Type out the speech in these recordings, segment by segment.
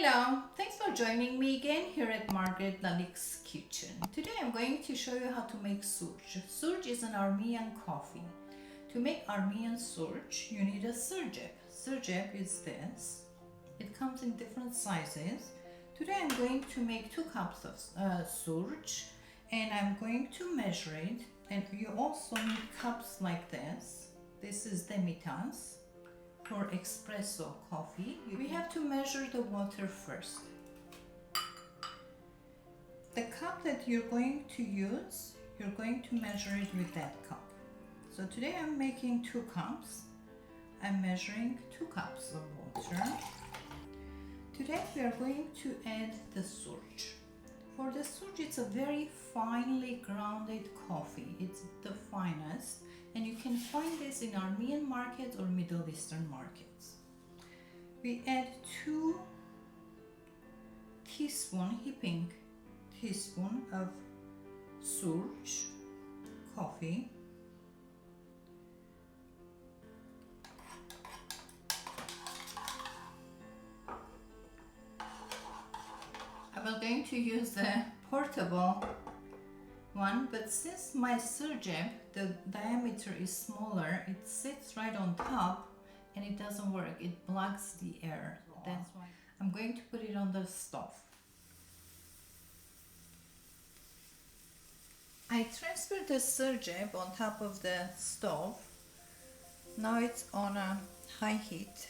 Hello, thanks for joining me again here at Margaret LALIK'S kitchen. Today I'm going to show you how to make soorj. Soorj is an Armenian coffee. To make Armenian soorj, you need a sergep. Sergep is this. It comes in different sizes. Today I'm going to make 2 cups of soorj and I'm going to measure it. And you also need cups like this. This is demi-tasse. For espresso coffee, we have to measure the water first. The cup that you're going to use, you're going to measure it with that cup. So today I'm making 2 cups. I'm measuring 2 cups of water. Today we are going to add the soorj. For the soorj, it's a very finely grounded coffee. It's the finest. And you can find this in Armenian markets or Middle Eastern markets. We add 2 heaping teaspoon of soorj coffee. I'm going to use the portable one, but since my sergep, the diameter is smaller, it sits right on top and it doesn't work. It blocks the air. That's why I'm going to put it on the stove. I transferred the sergep on top of the stove. Now it's on a high heat.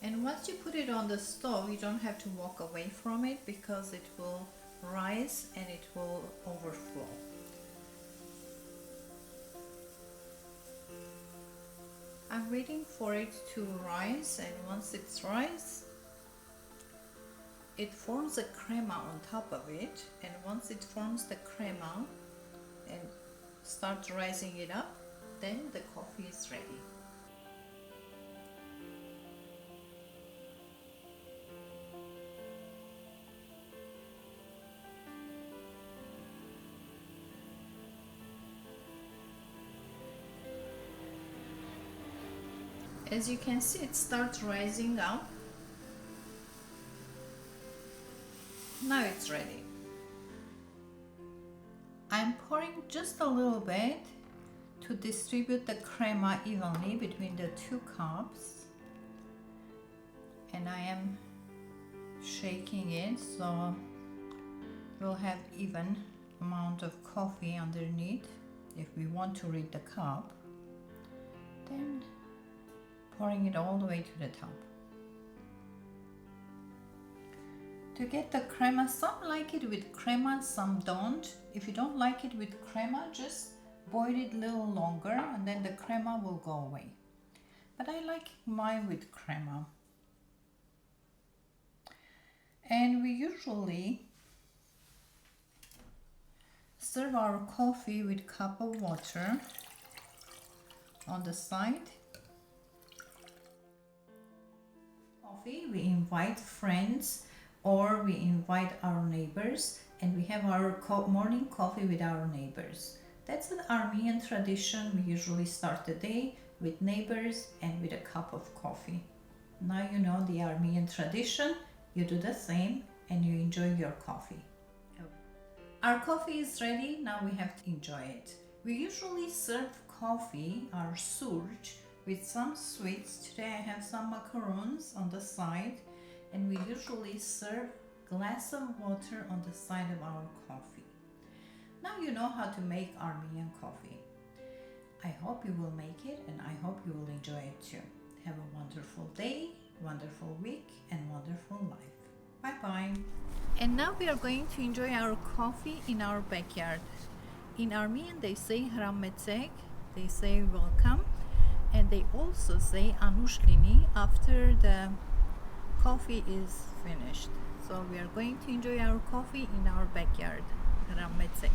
And once you put it on the stove, you don't have to walk away from it because it will rise and it will overflow. I'm waiting for it to rise, and once it's rise, it forms a crema on top of it, and once it forms the crema and starts rising it up, then the coffee is ready. As you can see, it starts rising up. Now it's ready. I'm pouring just a little bit to distribute the crema evenly between the 2 cups. And I am shaking it so we'll have even amount of coffee underneath. If we want to read the cup, then pouring it all the way to the top. To get the crema, some like it with crema, some don't. If you don't like it with crema, just boil it a little longer and then the crema will go away. But I like mine with crema. And we usually serve our coffee with a cup of water on the side. We invite friends or we invite our neighbors, and we have our morning coffee with our neighbors. That's an Armenian tradition. We usually start the day with neighbors and with a cup of coffee. Now you know the Armenian tradition. You do the same and you enjoy your coffee. Our coffee is ready. Now we have to enjoy it. We usually serve coffee, our soorj, with some sweets. Today I have some macarons on the side, and we usually serve glass of water on the side of our coffee. Now you know how to make Armenian coffee. I hope you will make it, and I hope you will enjoy it too. Have a wonderful day, wonderful week, and wonderful life. Bye bye. And now we are going to enjoy our coffee in our backyard. In Armenian they say hrametsek, they say welcome. And they also say anush lini after the coffee is finished. So we are going to enjoy our coffee in our backyard. Rametsek.